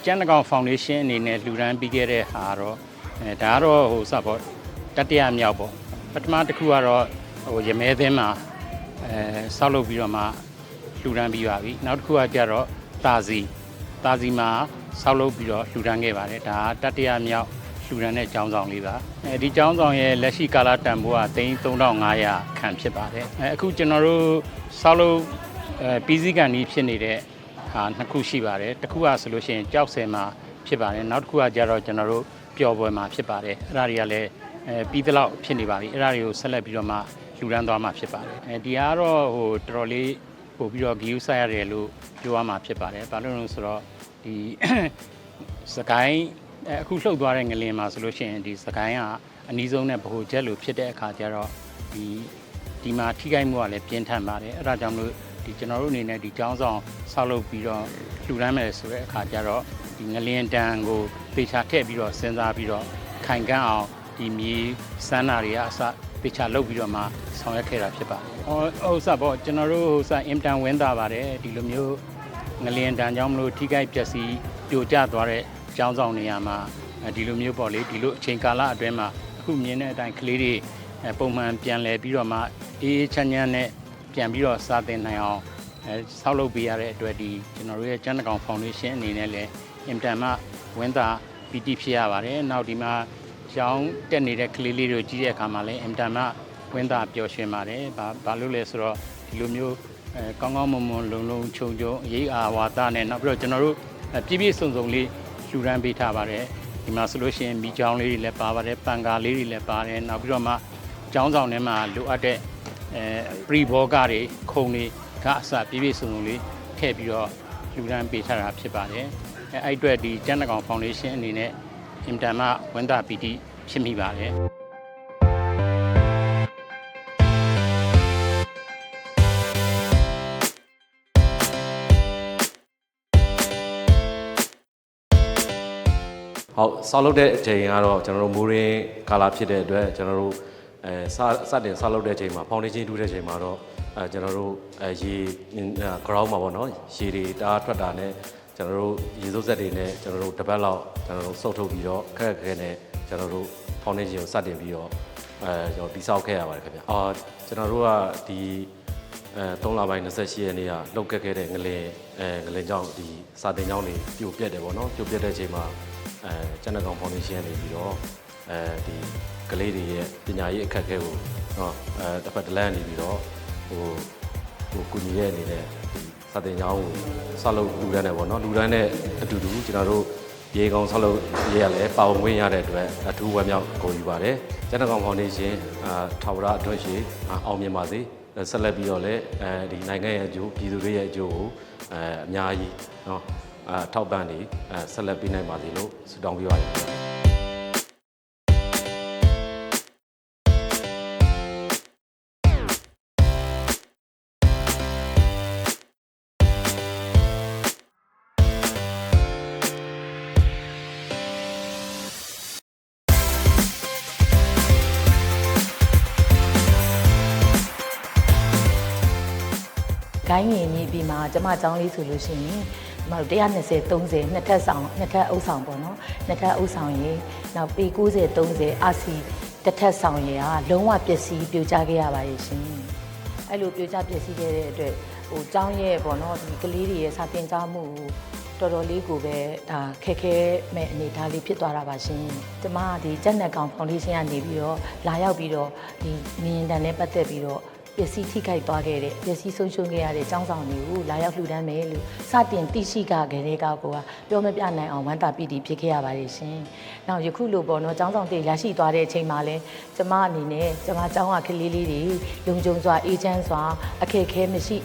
ကျန်းတကောင်ဖောင်ဒေးရှင်းအနေနဲ့လှူဒန်းပြီးခဲ့တဲ့ဟာတော့ဒါကတော့ဟိုစပေါ့တတိယမြောက်ပေါ့ပထမတစ်ခုကတော့ဟိုရမဲသင်းမှာဆောက်လုပ်ပြီးတော့မှလှူဒန်းပြီးပါပြီနောက်တစ်ခုကကြတော့တာစီမှာဆောက်လုပ်ပြီးတော့လှူဒန်းခဲ့ပါတယ်ဒါတတိယမြောက်လှူဒန်းတဲ့ကျောင်းဆောင်လေးပါဒီကျောင်းဆောင်ရဲ့လက်ရှိကာလတန်ဖိုးက3,500ခန့်ဖြစ်ပါတယ်အခုကျွန်တော်တို့ဆောက်လုပ်ပြီးစီးကန်ကြီးဖြစ်နေတဲ့ဟာနှစ်ခုရှိပါတယ်တစ်ခုကဆိုလို့ရှိရင်ကြောက်ဆယ်မှာဖြစ်ပါတယ်နောက်တစ်ခုကကြတော့ကျွန်တော်တို့ပျော်ပွဲမှာဖြစ်ပါတယ်အဲ့ဒါတွေကလည်းပြီးသလောက်ဖြစ်နေပါပြီအဲ့ဒါတွေကိုဆက်လက်ပြီးတော့မှလှူဒန်းသွားမှာဖြစ်ပါတယ်ဒီကတော့ဟိုတော်တော်လေးပို့ပြီးတော့ဂီယူဆိုင်ရတယ်လို့ပြောရမှာဖြစ်ပါတယ်ဘာလို့လဲဆိုတော့ဒီစကိုင်းအခုလှုပ်သွားတဲ့ငလင်မှာဆိုလို့ရှိရင်ဒီစကိုင်းကအနီးဆုံးနဲ့ဗဟိုချက်လို့ဖြစ်တဲ့အခါကျတော့ဒီမှာထိခိုက်မှုကလည်းပြင်းထန်ပါတယ်အဲ့ဒါကြောင့်မလို့ဒီကျွန်တော်တို့အနေနဲ့ဒီကျောင်းဆောင်ဆောက်လုပ်ပြီးတော့လှူဒန်းမယ်ဆိုတဲ့အခါကျတော့ဒီငလင်တန်ကိုပေချာထည့်ပြီးတော့စဉ်းစားပြီးတော့ခိုင်ကန်းအောင်ဒီမြေစမ်းတာတွေကအစပေချာလုပ်ပြီးတော့မှဆောင်ရွက်ခဲ့တာဖြစ်ပါတယ်။ဥစ္စာပေါ့ကျွန်တော်တို့ဥစ္စာအင်တန်ဝင်းတာပါတယ်ဒီလိုမျိုးငလင်တန်ကြောင့်မလို့ထိခိုက်ပျက်စီးပြိုကျသွားတဲ့ကျောင်းဆောင်နေရာမှာဒီလိုမျိုးပေါ့လေဒီလိုအချိန်ကာလအတွင်းမှာအခုမြင်တဲ့အတိုင်းကလေးတွေပုံမှန်ပြန်လဲပြီးတော့မှအေးချမ်းချမ်းနဲ့ပြန်ပြီးတော့စာသင်နိုင်အောင်ဆောက်လုပ်ပေးရတဲ့အတွက်ဒီကျွန်တော်တို့ရဲ့ကျန်းတကောင်ဖောင်ဒေးရှင်းအနေနဲ့လည်းအင်တန်မှဝင်းတာပီတိဖြစ်ရပါတယ်။နောက်ဒီမှာကျောင်းတက်နေတဲ့ကလေးလေးတွေကြီးတဲ့အခါမှာလည်းအင်တန်မှဝင်းတာပျော်ရွှင်ပါတယ်။ဘာလို့လဲဆိုတော့ဒီလိုမျိုးကောင်းကောင်းမွန်မွန်လုံခြုံအရေးအာဝါဒနဲ့နောက်ပြီးတော့ကျွန်တော်တို့ပြည့်ပြည့်စုံစုံလေးလှူဒန်းပေးထားပါတယ်ဒီမှာဆိုလို့ရှိရင်မိချောင်းလေးတွေလည်းပါပါတယ်ပန်ကာလေးတွေလည်းပါတယ်နောက်ပြီးတော့မှကျောင်းဆောင်ထဲမှာလိုအပ်တဲ့ပရီဘောဂတွေခုံတွေကအစပြည့်ပြည့်စုံစုံလေးထည့်ပြီးတော့လှူဒန်းပေးထားတာဖြစ်ပါတယ်အဲ့အတွက်ဒီကျန်းတကောင်ဖောင်ဒေးရှင်းအနေနဲ့အင်တန်မှဝန်တာပီတိဖြစ်မိပါတယ်ဟုတ်ဆောက်လုပ်တဲ့အချိန်ကတော့ကျွန်တော်တို့မိုးရင်းကာလာဖြစ်တဲ့အတွက်ကျွန်တော်တို့စတင်ဆောက်လုပ်တဲ့အချိန်မှာဖောင်ဒေးရှင်းတူးတဲ့အချိန်မှာတော့ကျွန်တော်တို့ရေ ground မှာပေါ့နော်ရေတွေတအားထွက်တာနဲ့ကျွန်တော်တို့ရေစိုးဆက်တွေနဲ့ကျွန်တော်တို့တစ်ပတ်လောက်ကျွန်တော်တို့စုပ်ထုတ်ပြီးတော့ခက်ခဲနဲ့ကျွန်တော်တို့ဖောင်ဒေးရှင်းကိုစတင်ပြီးတော့ကျွန်တော်တည်ဆောက်ခဲ့ရပါတယ်ခင်ဗျကျွန်တော်တို့ကဒီ3လပိုင်း28ရက်နေ့ကလှုပ်ခဲ့တဲ့ငလင်ကြောင့်ဒီစာတင်ကျောင်းတွေပြိုပြက်တယ်ပေါ့နော်ပြိုပြက်တဲ့အချိန်မှာကျန်းတကောင်ဖောင်ဒေးရှင်းနေပြီးတော့ဒီကလေးတွေရဲ့ပညာရေးအခက်အခဲကိုတစ်ဖက်တစ်လမ်းနေပြီးတော့ဟိုကုညီတဲ့အနေနဲ့ဒီစာသင်ကျောင်းကိုဆောက်လုပ်လူတန်းတယ်ပေါ့နော်လူတန်းနဲ့အတူတူကျွန်တော်တို့ရေကောင်ဆောက်လုပ်ရေးရလဲပါဝင်ခွင့်ရတဲ့အတွက်အထူးဝမ်းမြောက်ဂုဏ်ယူပါတယ်ကျန်းတကောင်ဖောင်ဒေးရှင်းထာဝရအတွင်းရှိအောင်မြင်ပါစေဆက်လက်ပြီးတော့လည်းဒီနိုင်ငံရဲ့အကျိုးပြည်သူတွေရဲ့အကျိုးကိုအများကြီးနော်ထောက်ပံ့နေဆက်လက်ပေးနိုင်ပါစေလို့ဆုတောင်းပေးပါတယ်ဂိုင်းငင်မြေပြီးမှာကျမကျောင်းလေးဆိုလို့ရှိရင်မတို့120 30နှစ်ထပ်အုပ်ဆောင်ပေါ့နော်နှစ်ထပ်အုပ်ဆောင်ရေနောက်ပေ90 30အာစီတစ်ထပ်ဆောင်ရေကလုံးဝပျက်စီးပြိုကျခဲ့ရပါရဲ့ရှင်အဲ့လိုပြိုကျပျက်စီးခဲ့တဲ့အတွက်ဟိုကျောင်းရဲ့ပေါ့နော်ဒီကလေးတွေရဲ့စာသင်ကြားမှုတော်တော်လေးကိုပဲဒါခက်ခဲမဲ့အနေအထားလေးဖြစ်သွားတာပါရှင်ကျမဒီကျက်နက်ကောင်ဖောင်ဒေးရှင်းကနေပြီးတော့လာရောက်ပြီးတော့ဒီမြင်တန်နဲ့ပတ်သက်ပြီးတော့ပျက်စီးထိခိုက်သွားခဲ့တဲ့ပျက်စီးဆုံးရှုံးခဲ့ရတဲ့ကျောင်းဆောင်တွေကိုလာရောက်လှူဒန်းမယ်လို့စတင်သိရှိခဲ့တဲ့ကောက်ကပြောမပြနိုင်အောင်ဝမ်းသာပီတိဖြစ်ခဲ့ရပါတယ်ရှင်။နောက်ယခုလိုပေါ့နော်ကျောင်းဆောင်တွေရရှိသွားတဲ့အချိန်မှာလဲကျမအနေနဲ့ကျမကျောင်းကကလေးလေးတွေလုံခြုံစွာအေးချမ်းစွာအခက်အခဲမရှိ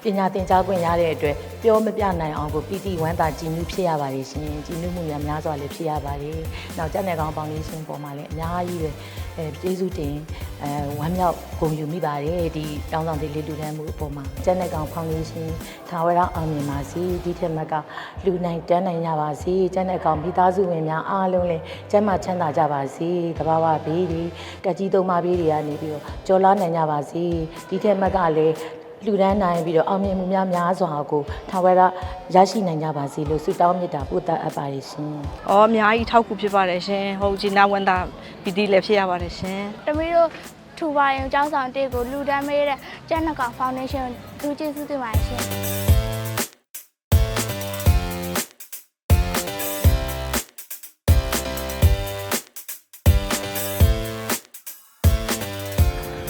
ပညာသင်ကြားခွင့်ရတဲ့အတွက်ပြောမပြနိုင်အောင်ကိုပီတိဝမ်းသာကြည်နူးဖြစ်ရပါတယ်ရှင်။ကြည်နူးမှုများစွာလည်းဖြစ်ရပါတယ်။နောက်ကျန်တဲ့ကောင်ပေါင်းလေးရှင်ပေါ်မှာလည်းအများကြီးပဲကျေးဇူးတင်ဝမ်းမြောက်ဂုဏ်ယူမိပါတယ်ဒီတောင်းဆောင်တဲ့လေလူတန်းမှုအပေါ်မှာကျန်တဲ့ကောင်ဖောင်ဒေးရှင်းထာဝရအောင်မြင်ပါစေဒီထက်မကလူနိုင်တန်းနိုင်ကြပါစေကျန်တဲ့ကောင်မိသားစုဝင်များအားလုံးလည်းကျန်းမာချမ်းသာကြပါစေတဘာဝဘေးတွေကကြီးသုံးပါးဘေးတွေကနေပြီးတော့ကြော်လာနိုင်ကြပါစေဒီထက်မကလည်း လူဒန်းနိုင်ပြီးတော့အောင်မြင်မှုများစွာကိုထာဝရရရှိနိုင်ကြပါစေလို့ဆုတောင်းမေတ္တာပို့သအပ်ပါတယ်ရှင် ။အော်အများကြီးထောက်ကူဖြစ်ပါတယ်ရှင်။ဟုတ်ကြီးနာဝန်တာပီတိလည်းဖြစ်ရပါတယ်ရှင် တမီးတို့ထူပါရင်ကျောင်းဆောင်တေးကိုလူတန်းမေးတဲ့ကျန်းနကောင်ဖောင်ဒေးရှင်းလူကျေးဇူးတင်ပါတယ်ရှင်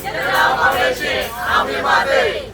ကျွန်တော်ဖောင်ဒေးရှင်းအောင်မြင်ပါစေ